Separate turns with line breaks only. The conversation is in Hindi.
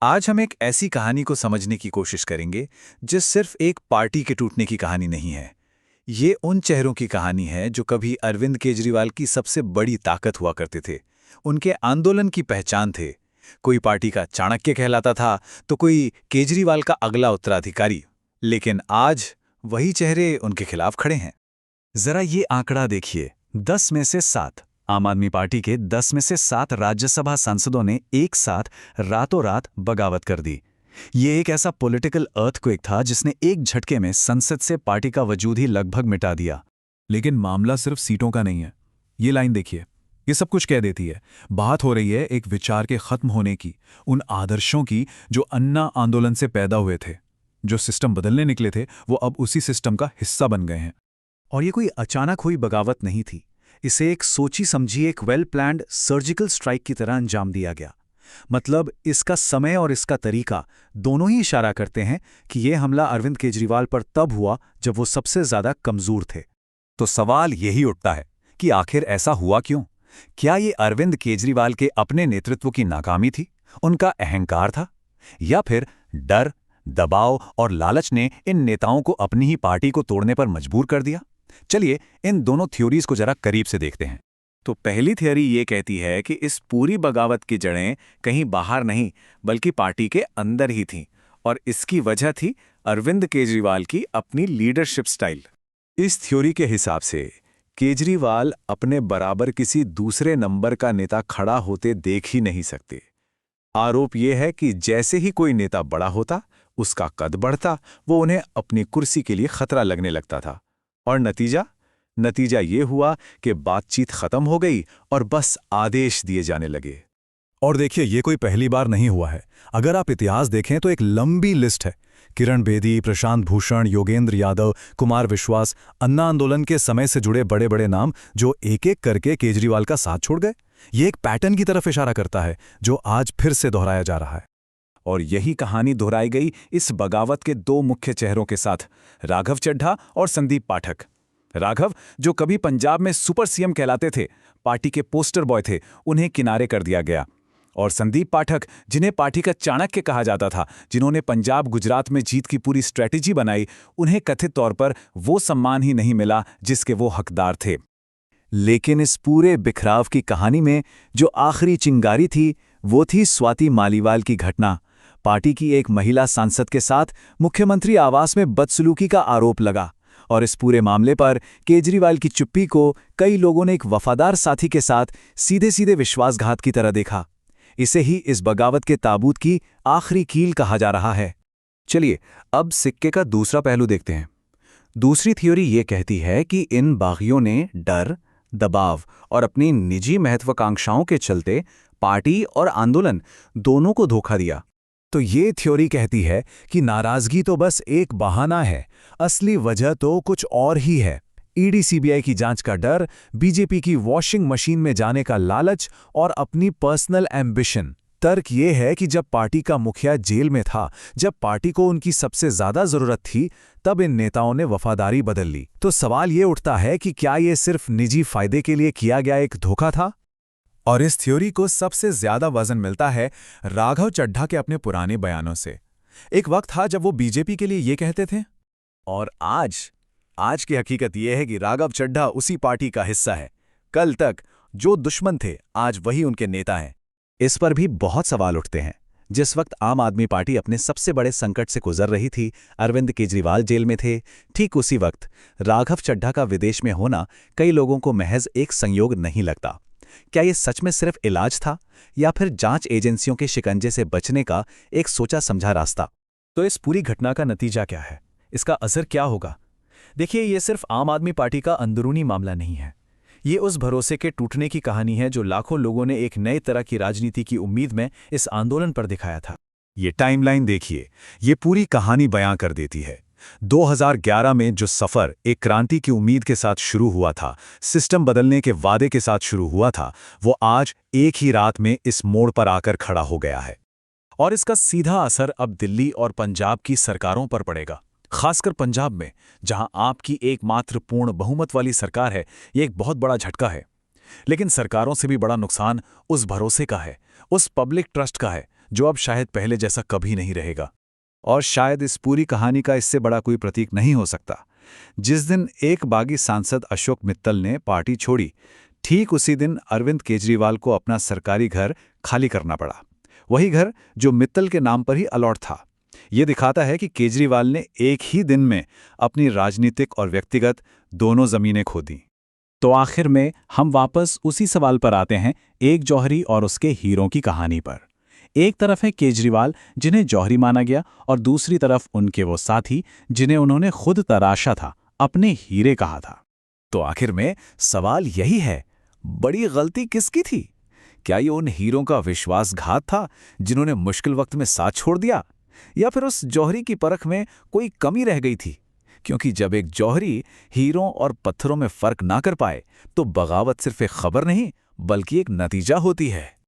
आज हम एक ऐसी कहानी को समझने की कोशिश करेंगे जिस सिर्फ एक पार्टी के टूटने की कहानी नहीं है। ये उन चेहरों की कहानी है जो कभी अरविंद केजरीवाल की सबसे बड़ी ताकत हुआ करते थे। उनके आंदोलन की पहचान थे। कोई पार्टी का चाणक्य कहलाता था तो कोई केजरीवाल का अगला उत्तराधिकारी। लेकिन आज वही चेहरे उनके खिलाफ खड़े हैं।
जरा ये आंकड़ा देखिए, 10 में से 7। आम आदमी पार्टी के 10 में से 7 राज्यसभा सांसदों ने एक साथ रातों रात बगावत कर दी। ये एक ऐसा पॉलिटिकल अर्थक्वेक था जिसने एक झटके में संसद से पार्टी का वजूद ही लगभग मिटा दिया।
लेकिन मामला सिर्फ सीटों का नहीं है। ये लाइन देखिए, ये सब कुछ कह देती है। बात हो रही है एक विचार के खत्म होने की, उन आदर्शों की जो अन्ना आंदोलन से पैदा हुए थे। जो सिस्टम बदलने निकले थे वो अब उसी सिस्टम का हिस्सा बन गए हैं।
और ये कोई अचानक हुई बगावत नहीं थी। इसे एक सोची समझी, एक वेल प्लान्ड सर्जिकल स्ट्राइक की तरह अंजाम दिया गया। मतलब इसका समय और इसका तरीका दोनों ही इशारा करते हैं कि यह हमला अरविंद केजरीवाल पर तब हुआ जब वो सबसे ज्यादा कमजोर थे।
तो सवाल यही उठता है कि आखिर ऐसा हुआ क्यों? क्या ये अरविंद केजरीवाल के अपने नेतृत्व की नाकामी थी, उनका अहंकार था, या फिर डर, दबाव और लालच ने इन नेताओं को अपनी ही पार्टी को तोड़ने पर मजबूर कर दिया? चलिए इन दोनों थ्योरीज को जरा करीब से देखते हैं।
तो पहली थ्योरी ये कहती है कि इस पूरी बगावत की जड़ें कहीं बाहर नहीं बल्कि पार्टी के अंदर ही थीं, और इसकी वजह थी अरविंद केजरीवाल की अपनी लीडरशिप स्टाइल।
इस थ्योरी के हिसाब से केजरीवाल अपने बराबर किसी दूसरे नंबर का नेता खड़ा होते देख ही नहीं सकते। आरोप यह है कि जैसे ही कोई नेता बड़ा होता, उसका कद बढ़ता, वो उन्हें अपनी कुर्सी के लिए खतरा लगने लगता था। और नतीजा ये हुआ कि बातचीत खत्म हो गई और बस आदेश दिए जाने लगे।
और देखिए, ये कोई पहली बार नहीं हुआ है। अगर आप इतिहास देखें तो एक लंबी लिस्ट है। किरण बेदी, प्रशांत भूषण, योगेंद्र यादव, कुमार विश्वास, अन्ना आंदोलन के समय से जुड़े बड़े बड़े नाम जो एक एक करके केजरीवाल का साथ छोड़ गए। ये एक पैटर्न की तरफ इशारा करता है जो आज फिर से दोहराया जा रहा है।
और यही कहानी दोहराई गई इस बगावत के दो मुख्य चेहरों के साथ, राघव चड्ढा और संदीप पाठक। राघव, जो कभी पंजाब में सुपर सीएम कहलाते थे, पार्टी के पोस्टर बॉय थे, उन्हें किनारे कर दिया गया। और संदीप पाठक, जिन्हें पार्टी का चाणक्य कहा जाता था, जिन्होंने पंजाब गुजरात में जीत की पूरी स्ट्रेटेजी बनाई, उन्हें कथित तौर पर वो सम्मान ही नहीं मिला जिसके वो हकदार थे।
लेकिन इस पूरे बिखराव की कहानी में जो आखिरी चिंगारी थी, वो थी स्वाति मालीवाल की घटना। पार्टी की एक महिला सांसद के साथ मुख्यमंत्री आवास में बदसलूकी का आरोप लगा, और इस पूरे मामले पर केजरीवाल की चुप्पी को कई लोगों ने एक वफादार साथी के साथ सीधे सीधे विश्वासघात की तरह देखा। इसे ही इस बगावत के ताबूत की आखिरी कील कहा जा रहा है।
चलिए अब सिक्के का दूसरा पहलू देखते हैं। दूसरी थ्योरी ये कहती है कि इन बागियों ने डर, दबाव और अपनी निजी महत्वाकांक्षाओं के चलते पार्टी और आंदोलन दोनों को धोखा दिया।
तो ये थ्योरी कहती है कि नाराजगी तो बस एक बहाना है, असली वजह तो कुछ और ही है। ईडी सीबीआई की जांच का डर, बीजेपी की वॉशिंग मशीन में जाने का लालच और अपनी पर्सनल एम्बिशन। तर्क ये है कि जब पार्टी का मुखिया जेल में था, जब पार्टी को उनकी सबसे ज्यादा जरूरत थी, तब इन नेताओं ने वफादारी बदल ली। तो सवाल ये उठता है कि क्या ये सिर्फ निजी फायदे के लिए किया गया एक धोखा था? और इस थ्योरी को सबसे ज्यादा वजन मिलता है राघव चड्ढा के अपने पुराने बयानों से। एक वक्त था जब वो बीजेपी के लिए ये कहते थे,
और आज की हकीकत यह है कि राघव चड्ढा उसी पार्टी का हिस्सा है। कल तक जो दुश्मन थे, आज वही उनके नेता हैं।
इस पर भी बहुत सवाल उठते हैं। जिस वक्त आम आदमी पार्टी अपने सबसे बड़े संकट से गुजर रही थी, अरविंद केजरीवाल जेल में थे, ठीक उसी वक्त राघव चड्ढा का विदेश में होना कई लोगों को महज एक संयोग नहीं लगता। क्या ये सच में सिर्फ इलाज था, या फिर जांच एजेंसियों के शिकंजे से बचने का एक सोचा समझा रास्ता?
तो इस पूरी घटना का नतीजा क्या है? इसका असर क्या होगा? देखिए, ये सिर्फ आम आदमी पार्टी का अंदरूनी मामला नहीं है। ये उस भरोसे के टूटने की कहानी है जो लाखों लोगों ने एक नए तरह की राजनीति की उम्मीद में इस आंदोलन पर दिखाया था।
ये टाइमलाइन देखिए, ये पूरी कहानी बयां कर देती है। 2011 में जो सफर एक क्रांति की उम्मीद के साथ शुरू हुआ था, सिस्टम बदलने के वादे के साथ शुरू हुआ था, वो आज एक ही रात में इस मोड़ पर आकर खड़ा हो गया है।
और इसका सीधा असर अब दिल्ली और पंजाब की सरकारों पर पड़ेगा। खासकर पंजाब में, जहां आपकी एकमात्र पूर्ण बहुमत वाली सरकार है, ये एक बहुत बड़ा झटका है। लेकिन सरकारों से भी बड़ा नुकसान उस भरोसे का है, उस पब्लिक ट्रस्ट का है
जो अब शायद पहले जैसा कभी नहीं रहेगा।
और शायद इस पूरी कहानी का इससे बड़ा कोई प्रतीक नहीं हो सकता। जिस दिन एक बागी सांसद अशोक मित्तल ने पार्टी छोड़ी, ठीक उसी दिन अरविंद केजरीवाल को अपना सरकारी घर खाली करना पड़ा। वही घर जो मित्तल के नाम पर ही अलॉट था। ये दिखाता है कि केजरीवाल ने एक ही दिन में अपनी राजनीतिक और व्यक्तिगत दोनों जमीनें खो दी।
तो आखिर में हम वापस उसी सवाल पर आते हैं, एक जौहरी और उसके हीरों की कहानी पर। एक तरफ है केजरीवाल, जिन्हें जौहरी माना गया, और दूसरी तरफ उनके वो साथी जिन्हें उन्होंने खुद तराशा था, अपने हीरे कहा था।
तो आखिर में सवाल यही है, बड़ी गलती किसकी थी? क्या ये उन हीरों का विश्वासघात था जिन्होंने मुश्किल वक्त में साथ छोड़ दिया, या फिर उस जौहरी की परख में कोई कमी रह गई थी? क्योंकि जब एक जौहरी हीरों और पत्थरों में फर्क ना कर पाए, तो बगावत सिर्फ एक खबर नहीं बल्कि एक नतीजा होती है।